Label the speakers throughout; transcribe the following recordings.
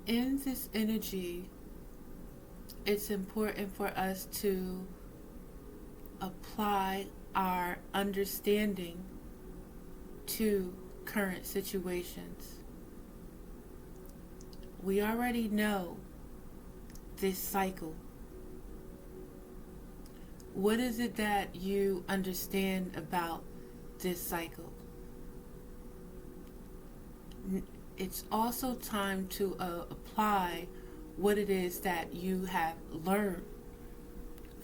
Speaker 1: In this energy, it's important for us to apply our understanding to current situations. We already know this cycle. What is it that you understand about this cycle? It's also time to apply what it is that you have learned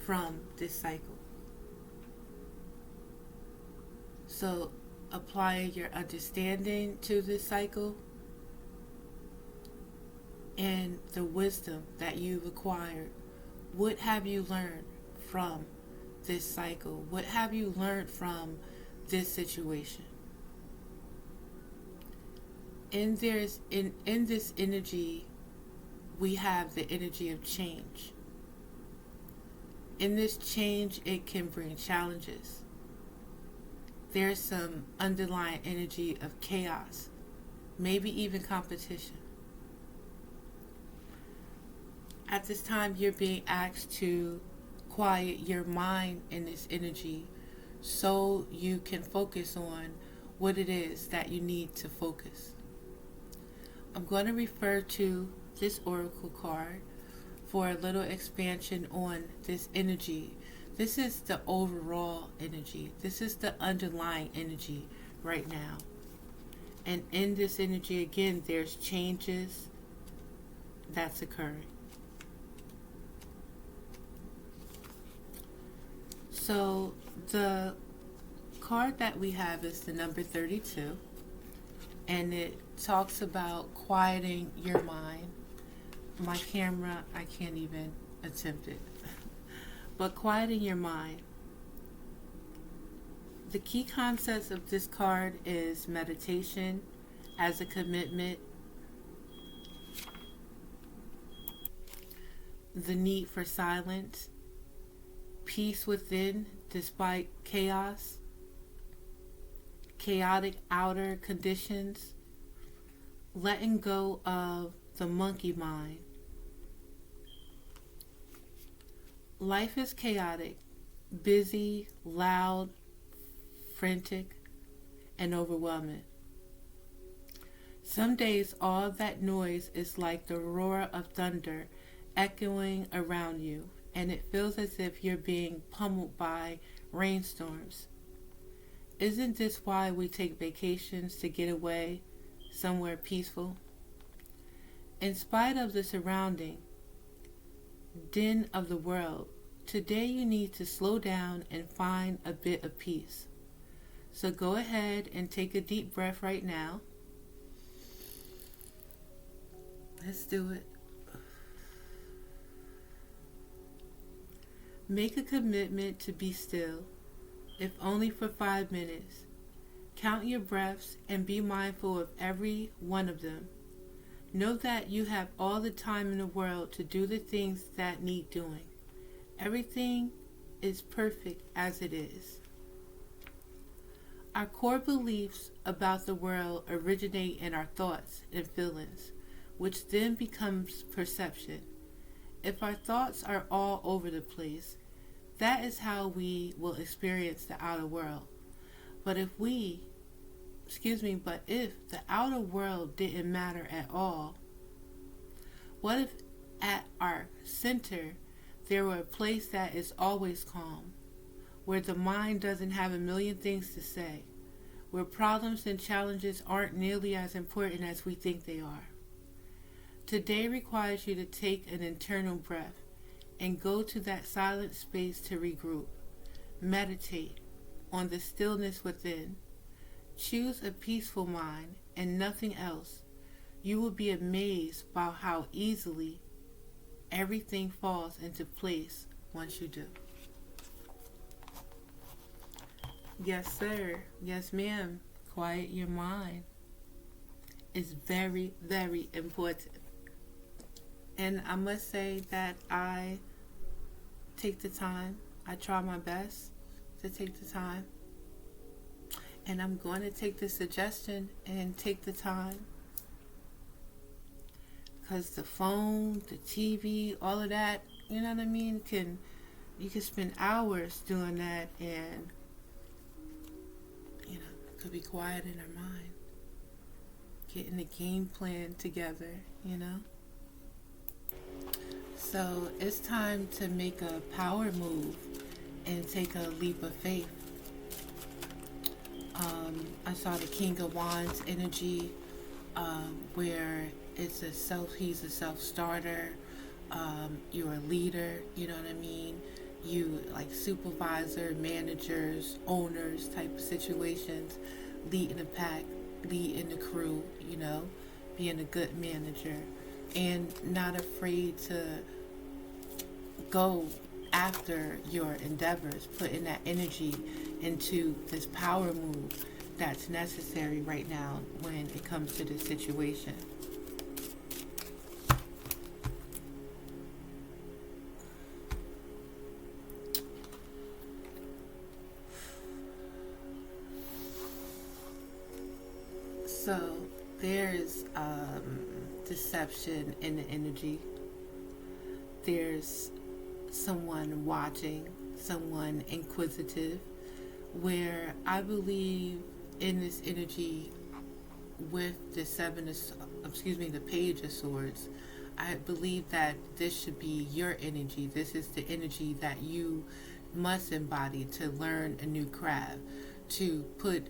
Speaker 1: from this cycle. So, apply your understanding to this cycle and the wisdom that you've acquired. What have you learned from this cycle? What have you learned from this situation? In this energy, we have the energy of change. In this change, it can bring challenges. There's some underlying energy of chaos, maybe even competition. At this time, you're being asked to quiet your mind in this energy so you can focus on what it is that you need to focus. I'm going to refer to this oracle card for a little expansion on this energy. This is the overall energy. This is the underlying energy right now. And in this energy, again, there's changes that's occurring. So the card that we have is the number 32, and it talks about quieting your mind. My camera, I can't even attempt it. But quieting your mind. The key concepts of this card is meditation as a commitment, the need for silence, peace within despite chaos, chaotic outer conditions, letting go of the monkey mind. Life is chaotic, busy, loud, frantic, and overwhelming. Some days all that noise is like the roar of thunder echoing around you, and it feels as if you're being pummeled by rainstorms. Isn't this why we take vacations, to get away somewhere peaceful? In spite of the surrounding din of the world, today you need to slow down and find a bit of peace. So go ahead and take a deep breath right now. Let's do it. Make a commitment to be still, if only for 5 minutes. Count your breaths and be mindful of every one of them. Know that you have all the time in the world to do the things that need doing. Everything is perfect as it is. Our core beliefs about the world originate in our thoughts and feelings, which then becomes perception. If our thoughts are all over the place, that is how we will experience the outer world. But if the outer world didn't matter at all, what if at our center there were a place that is always calm, where the mind doesn't have a million things to say, where problems and challenges aren't nearly as important as we think they are? Today requires you to take an internal breath and go to that silent space to regroup. Meditate on the stillness within. Choose a peaceful mind and nothing else. You will be amazed by how easily everything falls into place once you do. Yes, sir. Yes, ma'am. Quiet your mind is very, very important. And I must say that I take the time. I try my best to take the time. And I'm going to take the suggestion and take the time, because the phone, the TV, all of that, you know what I mean, you can spend hours doing that, and it could be quiet in our mind, getting a game plan together. So it's time to make a power move and take a leap of faith. I saw the King of Wands energy, where he's a self-starter. You're a leader, you know what I mean? You like supervisor, managers, owners type of situations, leading a pack, leading the crew, being a good manager, and not afraid to go after your endeavors, putting that energy into this power move that's necessary right now when it comes to this situation. So there's deception in the energy. There's someone watching, someone inquisitive, where I believe in this energy with the the Page of Swords, I believe that this should be your energy. This is the energy that you must embody to learn a new craft, to put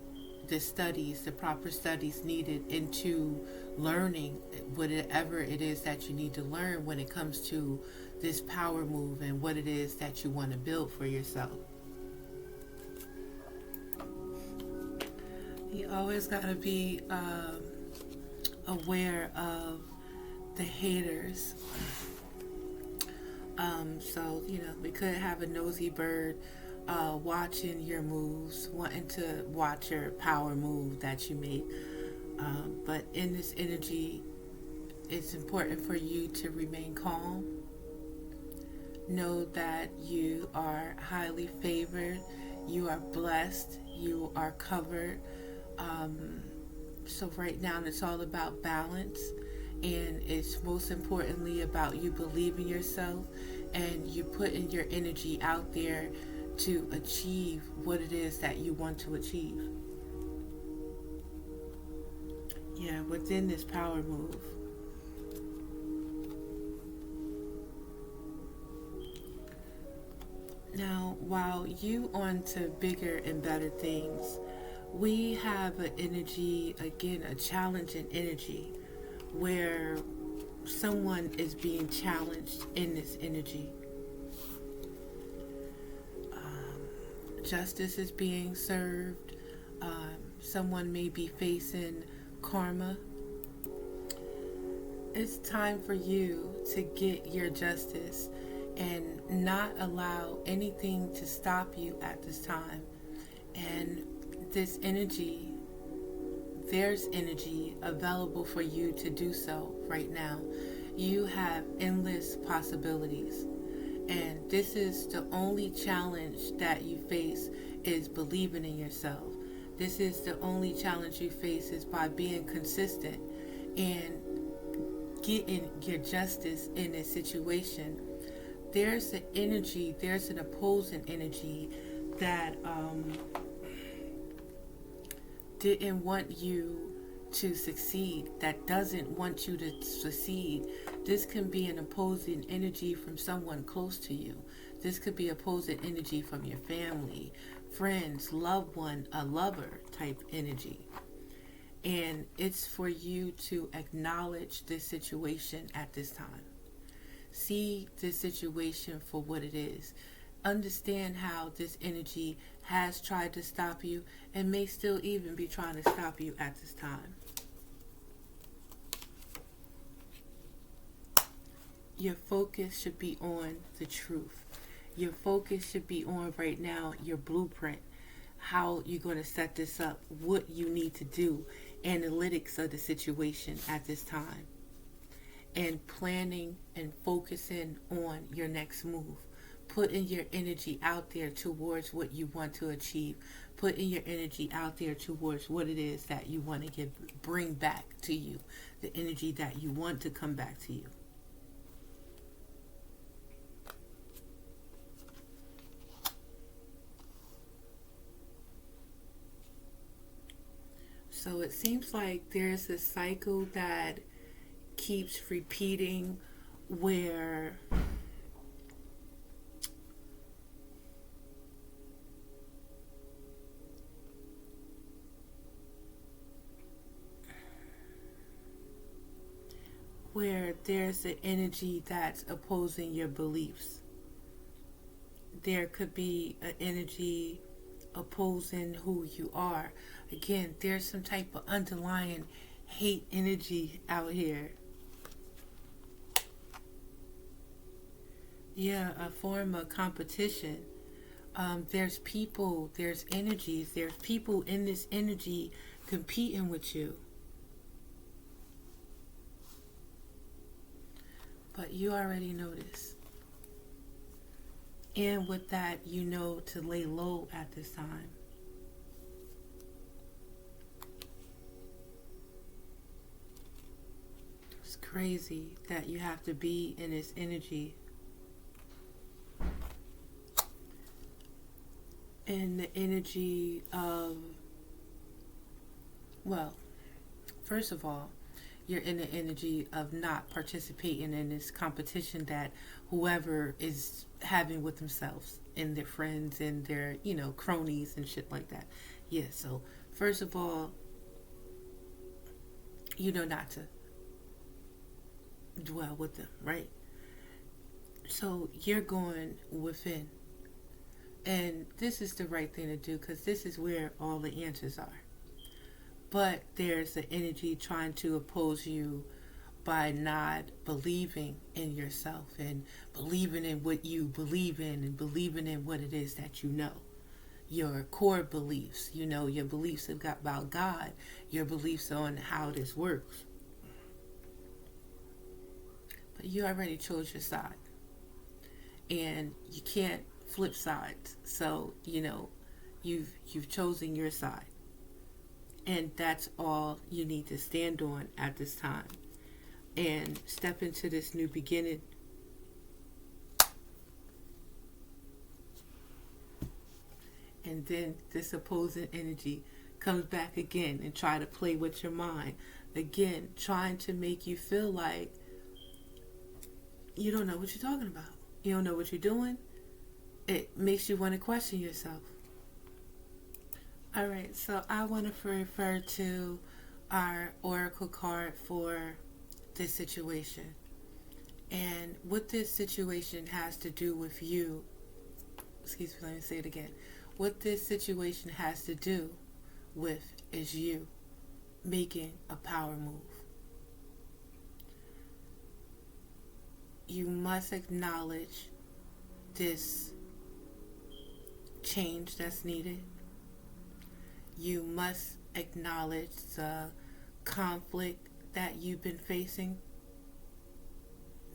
Speaker 1: the proper studies needed into learning whatever it is that you need to learn when it comes to this power move and what it is that you want to build for yourself. You always got to be aware of the haters. So, we could have a nosy bird watching your moves, wanting to watch your power move that you make. But in this energy, it's important for you to remain calm. Know that you are highly favored, you are blessed, you are covered. So right now it's all about balance, and it's most importantly about you believing yourself and you putting your energy out there to achieve what it is that you want to achieve. Within this power move. Now, while you on to bigger and better things, we have an energy, again, a challenging energy, where someone is being challenged in this energy. Justice is being served. Someone may be facing karma. It's time for you to get your justice and not allow anything to stop you at this time. And this energy, there's energy available for you to do so right now. You have endless possibilities. And this is the only challenge that you face, is believing in yourself. This is the only challenge you face, is by being consistent and getting your justice in this situation. There's an energy, there's an opposing energy that didn't want you to succeed, that doesn't want you to succeed. This can be an opposing energy from someone close to you. This could be opposing energy from your family, friends, loved one, a lover type energy. And it's for you to acknowledge this situation at this time. See this situation for what it is. Understand how this energy has tried to stop you and may still even be trying to stop you at this time. Your focus should be on the truth. Your focus should be on right now your blueprint, how you're going to set this up, what you need to do, analytics of the situation at this time, and planning and focusing on your next move, putting your energy out there towards what you want to achieve, putting your energy out there towards what it is that you want to bring back to you, the energy that you want to come back to you. So it seems like there's a cycle that keeps repeating where there's an energy that's opposing your beliefs. There could be an energy opposing who you are. Again, there's some type of underlying hate energy out here. Yeah, a form of competition. There's people, there's energies, there's people in this energy competing with you. But you already know this. And with that, you know to lay low at this time. It's crazy that you have to be in this energy. In the energy of, well, first of all, you're in the energy of not participating in this competition that whoever is having with themselves and their friends and their, cronies and shit like that. Yeah, so first of all, you know not to dwell with them, right? So you're going within. And this is the right thing to do because this is where all the answers are. But there's an energy trying to oppose you by not believing in yourself and believing in what you believe in and believing in what it is that you know. Your core beliefs, your beliefs about God, your beliefs on how this works. But you already chose your side. And you can't flip sides. So, you've chosen your side. And that's all you need to stand on at this time. And step into this new beginning. And then this opposing energy comes back again and try to play with your mind. Again, trying to make you feel like you don't know what you're talking about. You don't know what you're doing. It makes you want to question yourself. All right, so I want to refer to our oracle card for this situation. And what this situation has to do with you, excuse me, let me say it again. What this situation has to do with is you making a power move. You must acknowledge this change that's needed. You must acknowledge the conflict that you've been facing,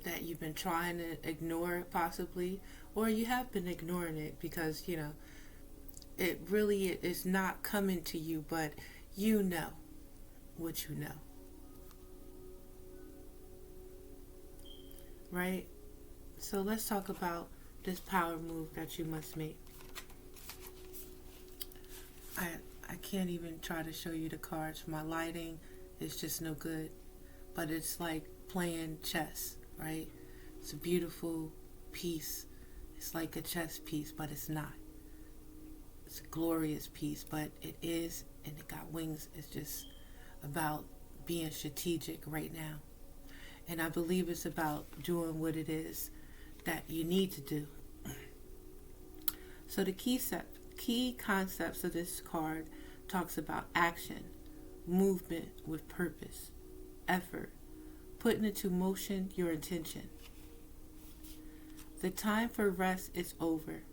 Speaker 1: that you've been trying to ignore possibly, or you have been ignoring it because, it really is not coming to you, but you know what you know. Right? So let's talk about this power move that you must make. I can't even try to show you the cards. My lighting is just no good. But it's like playing chess, right? It's a beautiful piece. It's like a chess piece, but it's not. It's a glorious piece, but it is, and it got wings. It's just about being strategic right now. And I believe it's about doing what it is that you need to do. So the key concepts of this card talks about action, movement with purpose, effort, putting into motion your intention. The time for rest is over.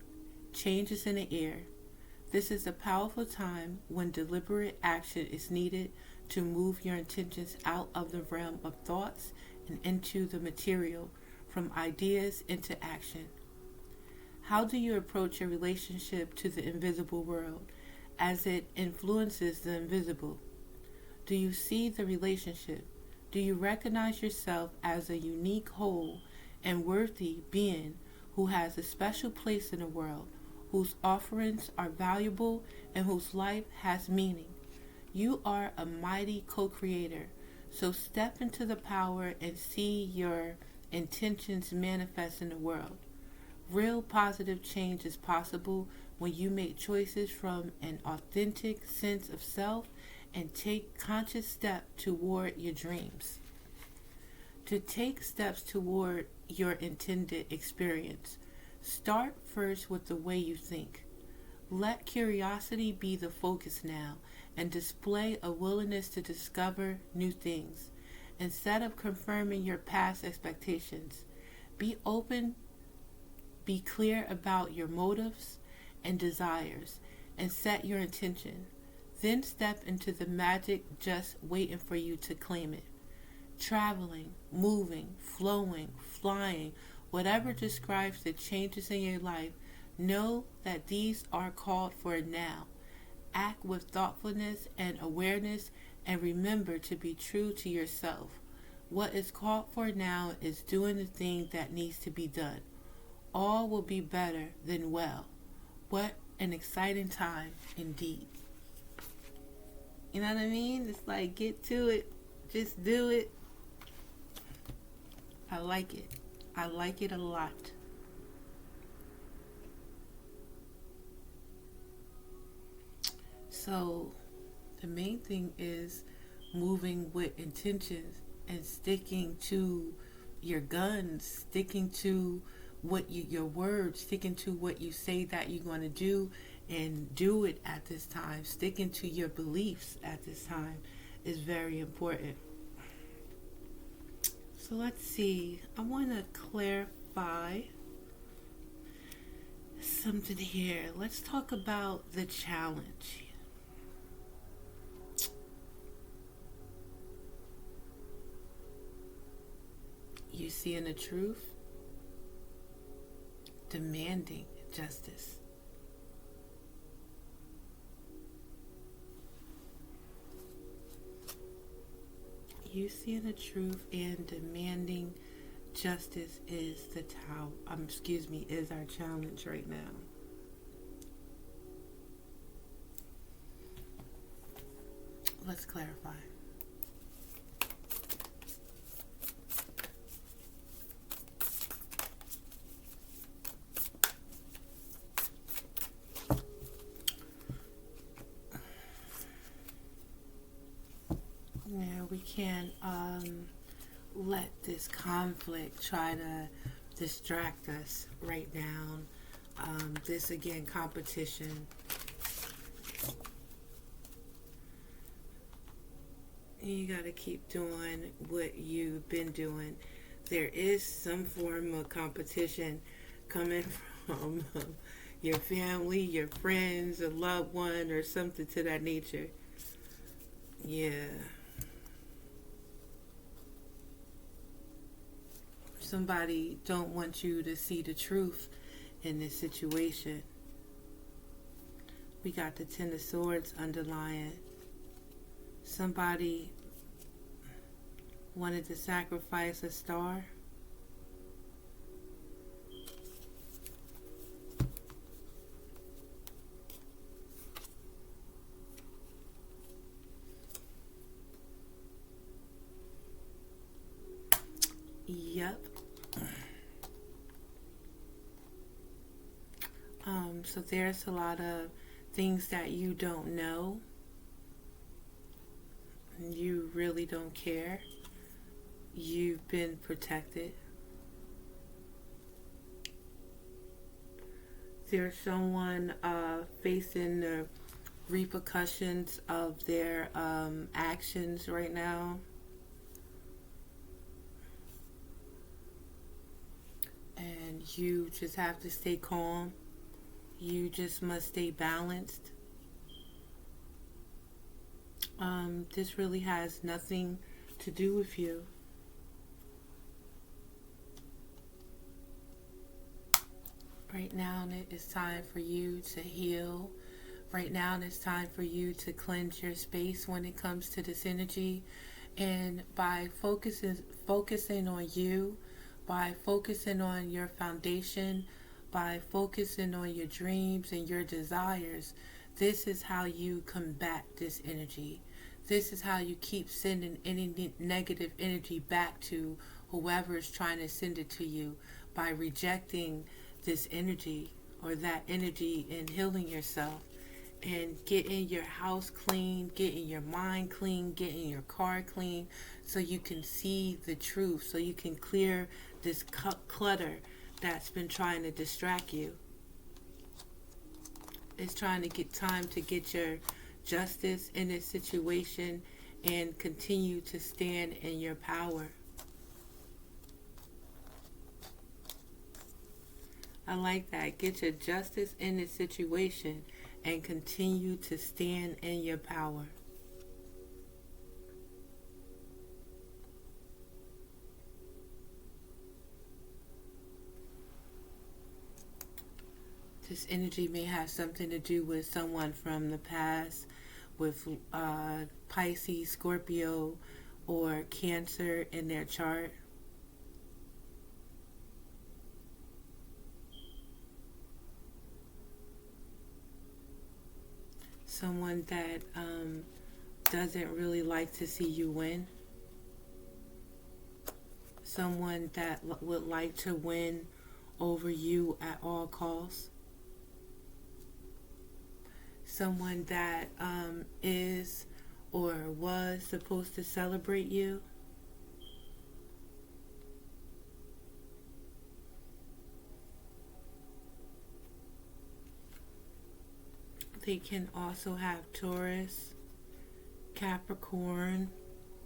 Speaker 1: Change is in the air. This is a powerful time when deliberate action is needed to move your intentions out of the realm of thoughts and into the material, from ideas into action. How do you approach your relationship to the invisible world as it influences the invisible? Do you see the relationship? Do you recognize yourself as a unique whole and worthy being who has a special place in the world, whose offerings are valuable, and whose life has meaning? You are a mighty co-creator, so step into the power and see your intentions manifest in the world. Real positive change is possible when you make choices from an authentic sense of self and take conscious steps toward your dreams. To take steps toward your intended experience, start first with the way you think. Let curiosity be the focus now and display a willingness to discover new things. Instead of confirming your past expectations, be open, be clear about your motives and desires, and set your intention. Then step into the magic just waiting for you to claim it. Traveling, moving, flowing, flying, whatever describes the changes in your life, know that these are called for now. Act with thoughtfulness and awareness, and remember to be true to yourself. What is called for now is doing the thing that needs to be done. All will be better than well. What an exciting time indeed. You know what I mean? It's like, get to it. Just do it. I like it. I like it a lot. So, the main thing is moving with intentions and sticking to your guns, sticking to your words, sticking to what you say that you're going to do, and do it at this time. Sticking to your beliefs at this time is very important. So let's see. I want to clarify something here. Let's talk about the challenge. You seeing the truth? Demanding justice. You seeing the truth and demanding justice is is our challenge right now. Let's clarify. Yeah, we can't let this conflict try to distract us right now. This again, competition. You got to keep doing what you've been doing. There is some form of competition coming from your family, your friends, a loved one, or something to that nature. Yeah. Somebody don't want you to see the truth in this situation. We got the Ten of Swords underlying. Somebody wanted to sacrifice a star. Yep. So there's a lot of things that you don't know. You really don't care. You've been protected. There's someone facing the repercussions of their actions right now. And you just have to stay calm. You just must stay balanced. This really has nothing to do with you. Right now, it is time for you to heal. Right now, it's time for you to cleanse your space when it comes to this energy. And by focusing on you, by focusing on your foundation, by focusing on your dreams and your desires, this is how you combat this energy. This is how you keep sending any negative energy back to whoever is trying to send it to you, by rejecting this energy or that energy and healing yourself and getting your house clean, getting your mind clean, getting your car clean, so you can see the truth, so you can clear this clutter that's been trying to distract you. It's trying to get time to get your justice in this situation and continue to stand in your power. I like that. Get your justice in this situation and continue to stand in your power. This energy may have something to do with someone from the past, with Pisces, Scorpio, or Cancer in their chart. Someone that doesn't really like to see you win. Someone that would like to win over you at all costs. Someone that is or was supposed to celebrate you. They can also have Taurus, Capricorn,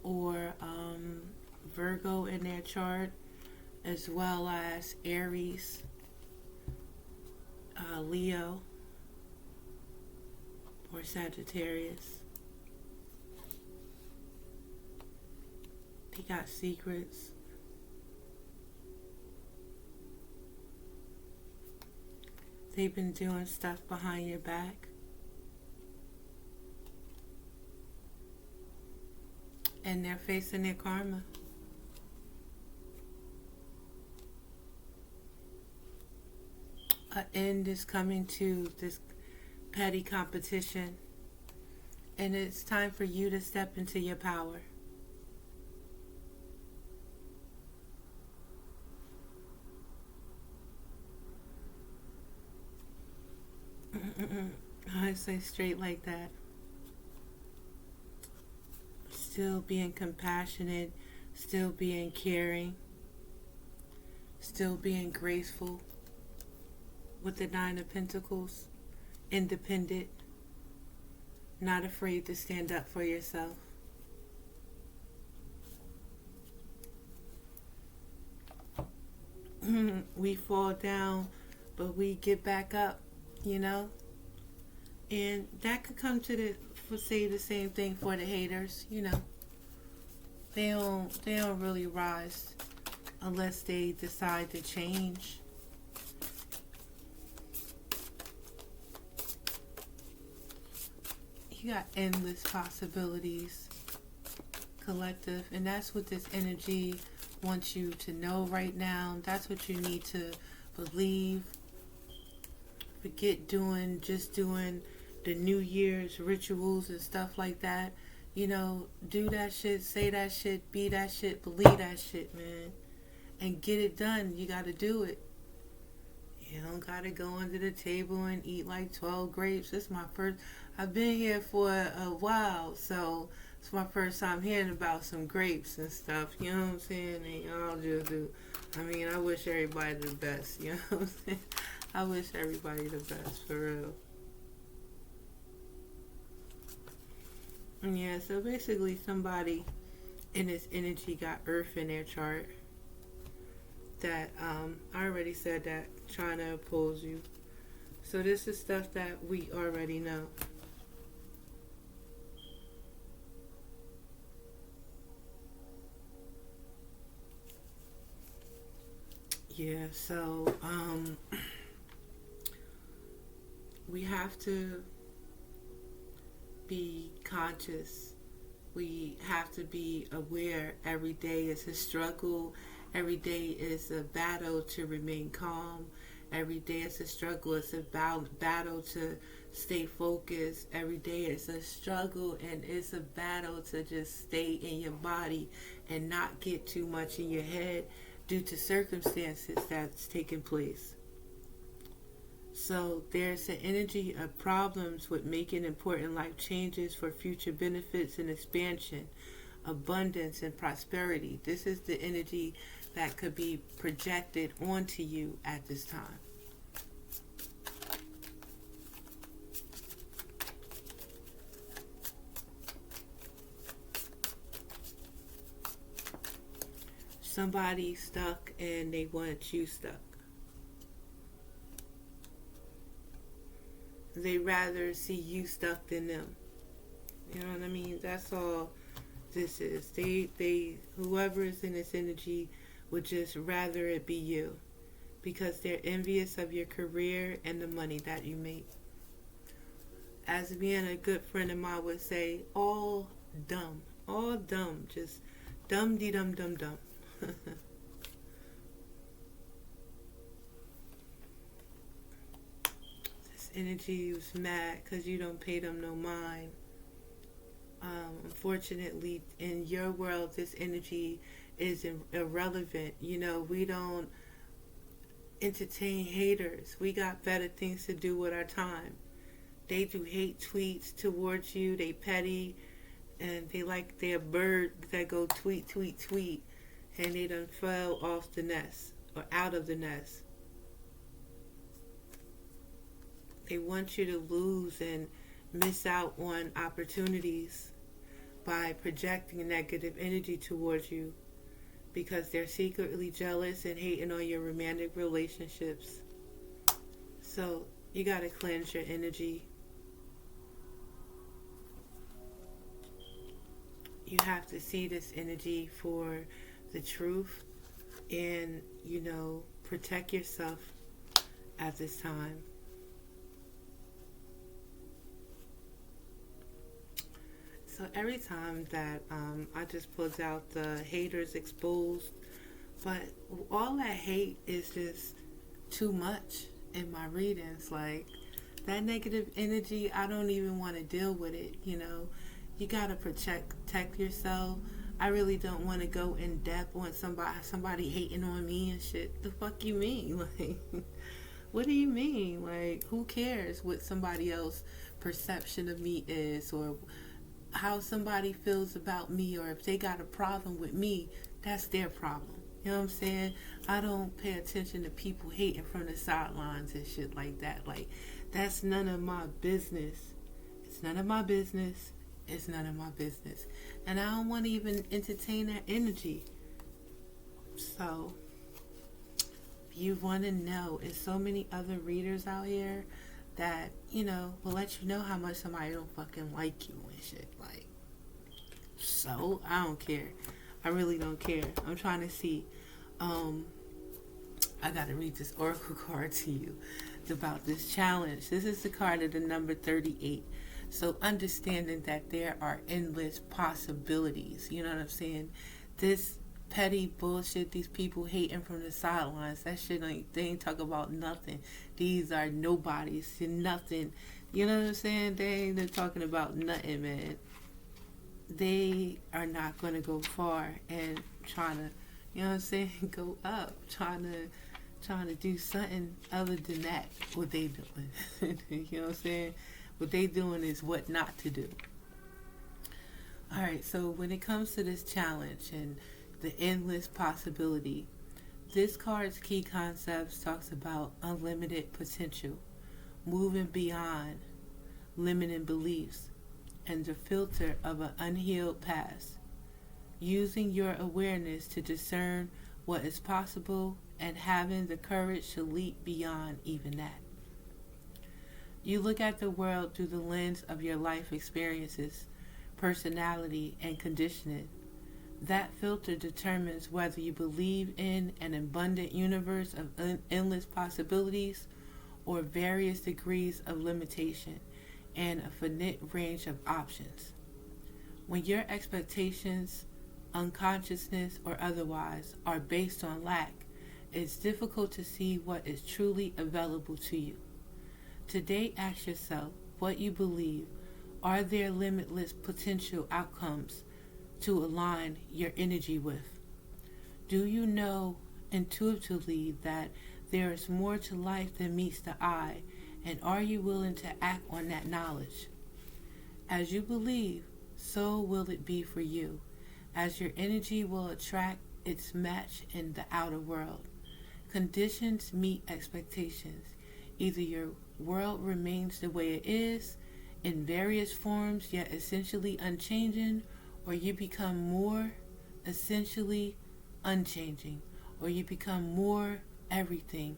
Speaker 1: or Virgo in their chart, as well as Aries, Leo, or Sagittarius. They got secrets. They've been doing stuff behind your back. And they're facing their karma. An end is coming to this petty competition. And it's time for you to step into your power. I say straight like that. Still being compassionate, still being caring, still being graceful with the Nine of Pentacles, independent, not afraid to stand up for yourself. We fall down, but we get back up, you know? And that could come to say the same thing for the haters, you know. They don't really rise unless they decide to change. You got endless possibilities, collective, and that's what this energy wants you to know right now. That's what you need to believe. Forget just doing the New Year's rituals and stuff like that. You know, do that shit, say that shit, be that shit, believe that shit, man. And get it done. You gotta do it. You don't gotta go under the table and eat like 12 grapes. This is my first. I've been here for a while, so it's my first time hearing about some grapes and stuff. You know what I'm saying? And y'all just do. I mean, I wish everybody the best. You know what I'm saying? I wish everybody the best, for real. Yeah, so basically somebody in this energy got Earth in their chart. That, I already said that, trying to oppose you. So this is stuff that we already know. Yeah, so, we have to be conscious. We have to be aware. Every day is a struggle. Every day is a battle to remain calm. Every day is a struggle. It's a battle to stay focused. Every day is a struggle, and it's a battle to just stay in your body and not get too much in your head due to circumstances that's taking place. So there's an energy of problems with making important life changes for future benefits and expansion, abundance and prosperity. This is the energy that could be projected onto you at this time. Somebody stuck and they want you stuck. They rather see you stuck than them. You know what I mean? That's all this is. Whoever is in this energy would just rather it be you, because they're envious of your career and the money that you make. As me and a good friend of mine would say, all dumb, just dum de dum dum dum. This energy was mad because you don't pay them no mind. Unfortunately, in your world, this energy is irrelevant. You know, we don't entertain haters. We got better things to do with our time. They do hate tweets towards you. They petty, and they like their bird that go tweet, tweet, tweet, and they done fell off the nest or out of the nest. They want you to lose and miss out on opportunities by projecting negative energy towards you, because they're secretly jealous and hating on your romantic relationships. So you got to cleanse your energy. You have to see this energy for the truth and, protect yourself at this time. So every time that I just pulled out the haters exposed, but all that hate is just too much in my readings. Like, that negative energy, I don't even want to deal with it. You gotta protect yourself. I really don't want to go in depth on somebody hating on me and shit. The fuck you mean? Like, what do you mean? Like, who cares what somebody else's perception of me is, or how somebody feels about me, or if they got a problem with me? That's their problem. You know what I'm saying? I don't pay attention to people hating from the sidelines and shit like that. Like, that's none of my business. It's none of my business. It's none of my business. And I don't want to even entertain that energy. So, if you want to know, there's so many other readers out here that, will let you know how much somebody don't fucking like you and shit. Like, so, I don't care. I really don't care. I'm trying to see. I got to read this oracle card to you. It's about this challenge. This is the card of the number 38. So understanding that there are endless possibilities. You know what I'm saying? This petty bullshit, these people hating from the sidelines, that shit they ain't talk about nothing. These are nobodies and nothing. You know what I'm saying? They ain't talking about nothing, man. They are not going to go far and trying to, you know what I'm saying, go up, trying to do something other than that, what they doing. You know what I'm saying? What they doing is what not to do. Alright, so when it comes to this challenge and the endless possibility, this card's key concepts talks about unlimited potential, moving beyond limiting beliefs, and the filter of an unhealed past, using your awareness to discern what is possible and having the courage to leap beyond even that. You look at the world through the lens of your life experiences, personality, and conditioning. That filter determines whether you believe in an abundant universe of endless possibilities, or various degrees of limitation and a finite range of options. When your expectations, unconsciousness or otherwise, are based on lack, it's difficult to see what is truly available to you. Today, ask yourself what you believe. Are there limitless potential outcomes to align your energy with? Do you know intuitively that there is more to life than meets the eye, and are you willing to act on that knowledge? As you believe, so will it be for you, as your energy will attract its match in the outer world. Conditions meet expectations. Either your world remains the way it is, in various forms yet essentially unchanging, or you become more essentially unchanging, or you become more everything.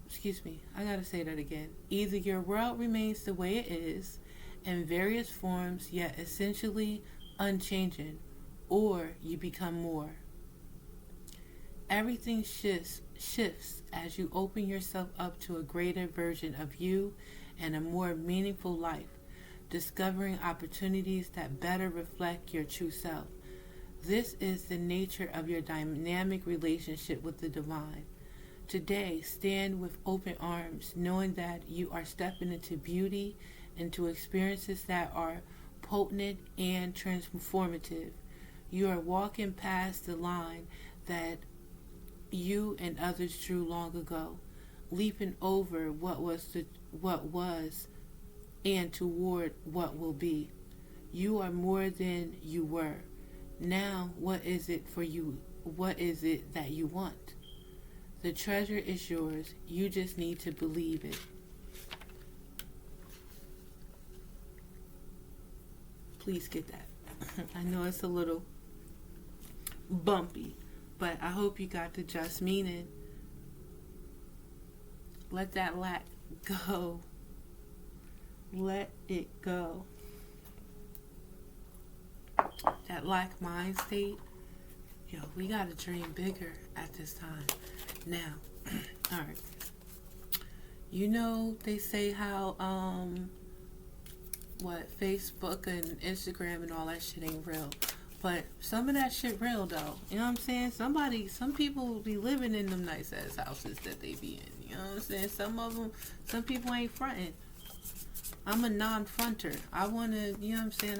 Speaker 1: Excuse me, I gotta say that again. Either your world remains the way it is, in various forms yet essentially unchanging, or you become more. Everything shifts as you open yourself up to a greater version of you and a more meaningful life, discovering opportunities that better reflect your true self. This is the nature of your dynamic relationship with the divine. Today, stand with open arms, knowing that you are stepping into beauty, into experiences that are potent and transformative. You are walking past the line that you and others drew long ago, leaping over what was and toward what will be. You are more than you were. Now, what is it for you? What is it that you want? The treasure is yours. You just need to believe it. Please get that. I know it's a little bumpy, but I hope you got the just meaning. Let that lack go. Let it go. That lack mind state, we got to dream bigger at this time. Now, alright. They say how, Facebook and Instagram and all that shit ain't real. But some of that shit real though. You know what I'm saying? Some people will be living in them nice ass houses that they be in. You know what I'm saying? Some people ain't fronting. I'm a non-fronter. I want to,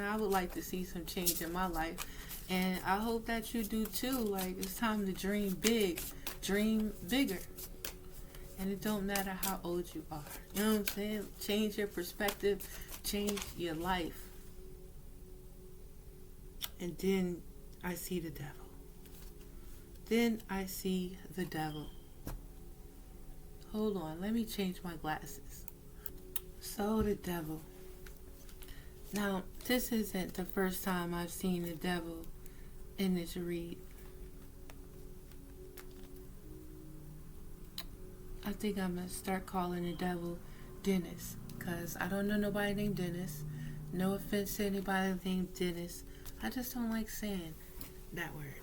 Speaker 1: I would like to see some change in my life. And I hope that you do too. Like, it's time to dream big. Dream bigger. And it don't matter how old you are. You know what I'm saying? Change your perspective. Change your life. And then I see the devil. Hold on. Let me change my glasses. So the devil. Now, this isn't the first time I've seen the devil in this read. I think I'm going to start calling the devil Dennis, because I don't know nobody named Dennis. No offense to anybody named Dennis. I just don't like saying that word.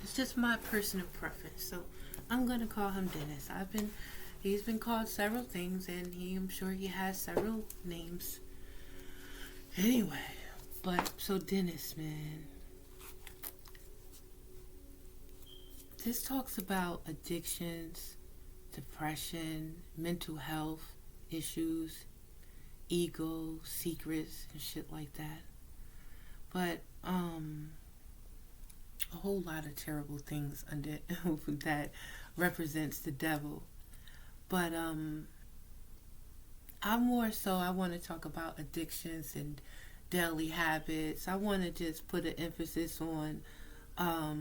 Speaker 1: It's just my personal preference. So I'm going to call him Dennis. He's been called several things, and I'm sure he has several names. Anyway, so Dennis, man. This talks about addictions, depression, mental health issues, ego, secrets, and shit like that. But a whole lot of terrible things under that represents the devil. But I want to talk about addictions and daily habits. I want to just put an emphasis on I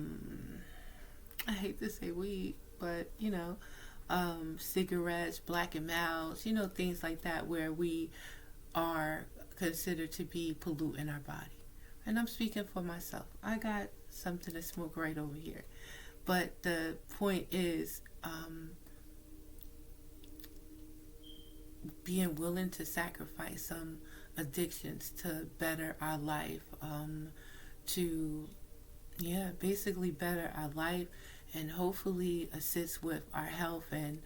Speaker 1: hate to say weed, but cigarettes, Black and Milds, things like that, where we are considered to be polluting our body. And I'm speaking for myself. I got something to smoke right over here. But the point is, being willing to sacrifice some addictions to better our life, to basically better our life, and hopefully assist with our health and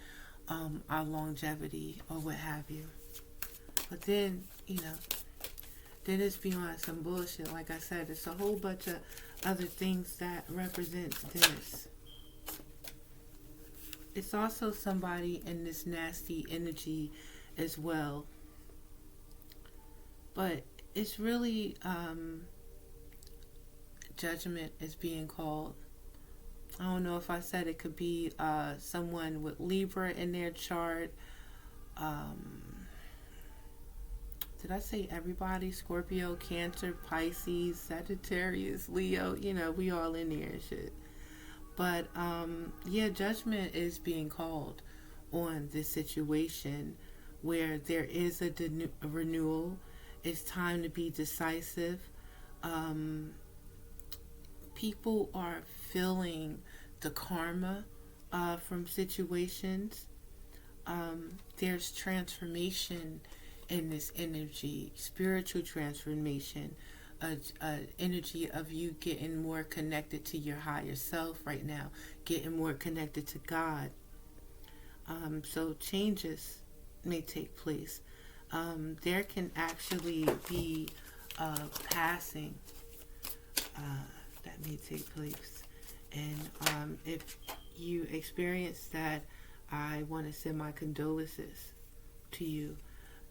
Speaker 1: our longevity or what have you. But then, then it's beyond some bullshit. Like I said, it's a whole bunch of other things that represents this. It's also somebody in this nasty energy as well. But it's really judgment is being called. I don't know if I said it could be someone with Libra in their chart. Did I say everybody? Scorpio, Cancer, Pisces, Sagittarius, Leo. We all in there and shit. But judgment is being called on this situation where there is a renewal. It's time to be decisive. People are feeling the karma from situations. There's transformation in this energy, spiritual transformation, energy of you getting more connected to your higher self right now, getting more connected to God. So changes may take place. There can actually be passing that may take place. And if you experience that, I want to send my condolences to you.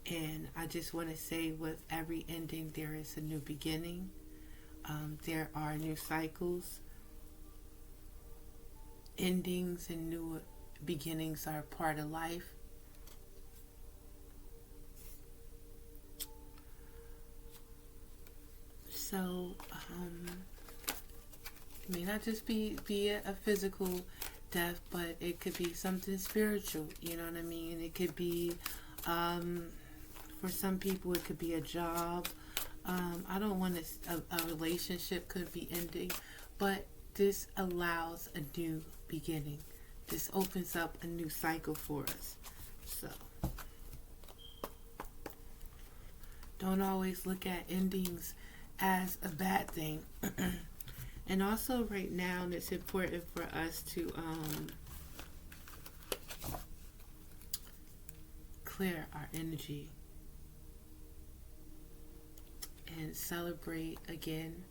Speaker 1: And I just want to say, with every ending, there is a new beginning. There are new cycles. Endings and new beginnings are part of life. So, it may not just be a physical death, but it could be something spiritual. You know what I mean? It could be, for some people, it could be a job. I don't want a relationship could be ending, but this allows a new beginning. This opens up a new cycle for us. So, don't always look at endings as a bad thing. And also right now, it's important for us to clear our energy and celebrate again.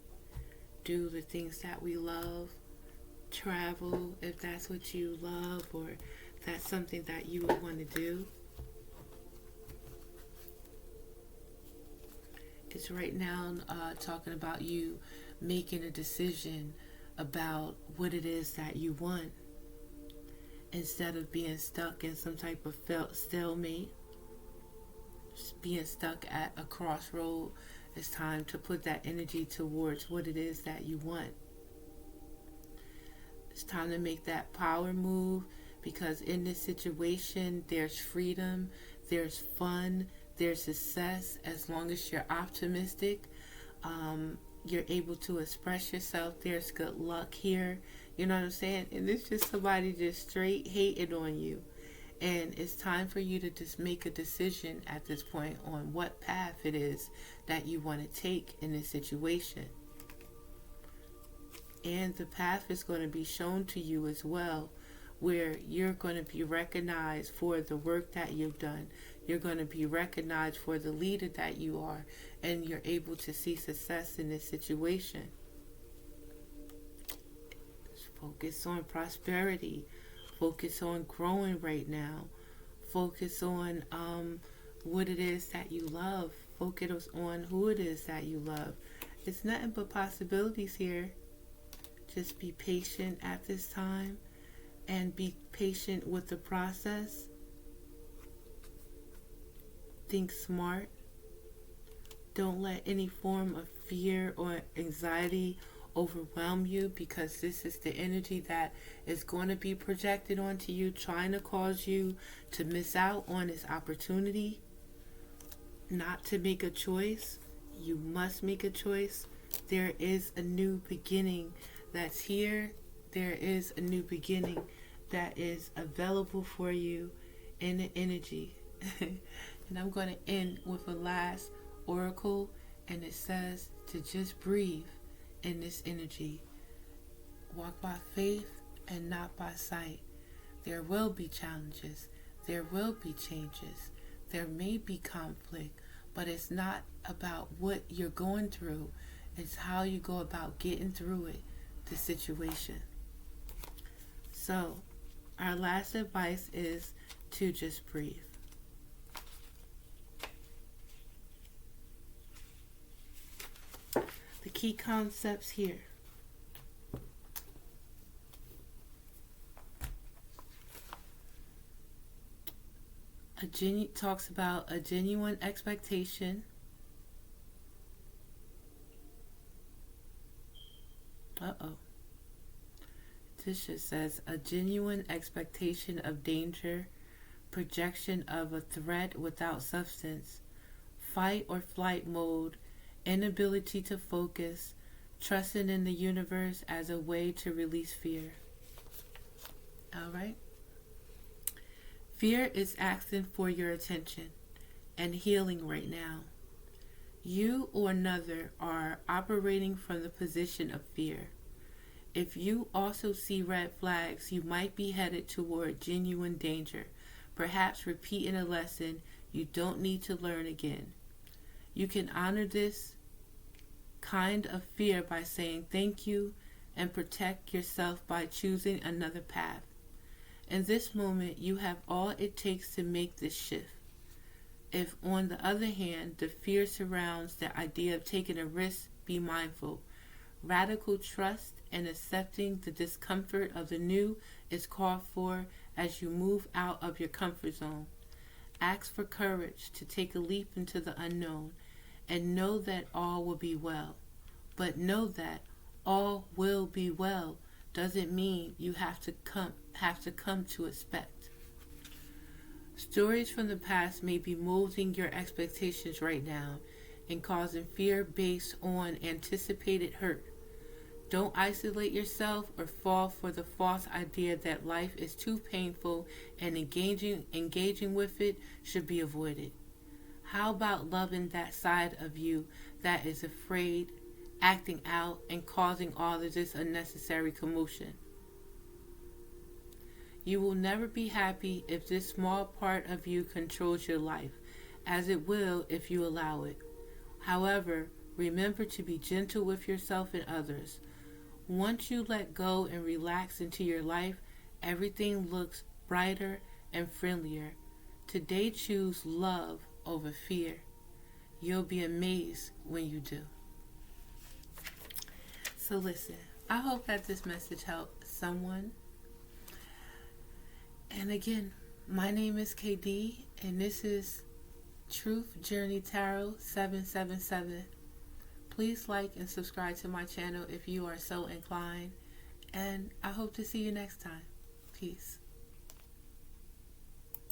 Speaker 1: Do the things that we love. Travel if that's what you love, or that's something that you would want to do. It's right now talking about you making a decision about what it is that you want, instead of being stuck in some type of stalemate, being stuck at a crossroad. It's time to put that energy towards what it is that you want. It's time to make that power move, because in this situation, there's freedom, there's fun, there's success. As long as you're optimistic, you're able to express yourself. There's good luck here. You know what I'm saying? And it's just somebody just straight hating on you. And it's time for you to just make a decision at this point on what path it is that you want to take in this situation. And the path is going to be shown to you as well, where you're going to be recognized for the work that you've done. You're going to be recognized for the leader that you are, and you're able to see success in this situation. Focus on prosperity. Focus on growing right now. Focus on what it is that you love. Focus on who it is that you love. It's nothing but possibilities here. Just be patient at this time, and be patient with the process. Think smart. Don't let any form of fear or anxiety overwhelm you, because this is the energy that is going to be projected onto you, trying to cause you to miss out on this opportunity, not to make a choice. You must make a choice. There is a new beginning that's here. There is a new beginning that is available for you in the energy. And I'm going to end with a last oracle, and it says to just breathe in this energy. Walk by faith and not by sight. There will be challenges. There will be changes. There may be conflict, but it's not about what you're going through. It's how you go about getting through it, the situation. So, our last advice is to just breathe. The key concepts here. Talks about a genuine expectation. This just says a genuine expectation of danger, projection of a threat without substance, fight or flight mode, inability to focus, trusting in the universe as a way to release fear. Alright? Fear is asking for your attention and healing right now. You or another are operating from the position of fear. If you also see red flags, you might be headed toward genuine danger, perhaps repeating a lesson you don't need to learn again. You can honor this kind of fear by saying thank you and protect yourself by choosing another path. In this moment, you have all it takes to make this shift. If, on the other hand, the fear surrounds the idea of taking a risk, be mindful. Radical trust and accepting the discomfort of the new is called for as you move out of your comfort zone. Ask for courage to take a leap into the unknown and know that all will be well. But know that all will be well doesn't mean you have to come to expect. Stories from the past may be molding your expectations right now and causing fear based on anticipated hurt. Don't isolate yourself or fall for the false idea that life is too painful and engaging with it should be avoided. How about loving that side of you that is afraid, acting out, and causing all of this unnecessary commotion? You will never be happy if this small part of you controls your life, as it will if you allow it. However, remember to be gentle with yourself and others. Once you let go and relax into your life, everything looks brighter and friendlier. Today, choose love over fear. You'll be amazed when you do. So listen, I hope that this message helped someone. And again, my name is KD, and this is Truth Journey Tarot 777. Please like and subscribe to my channel if you are so inclined. And I hope to see you next time. Peace.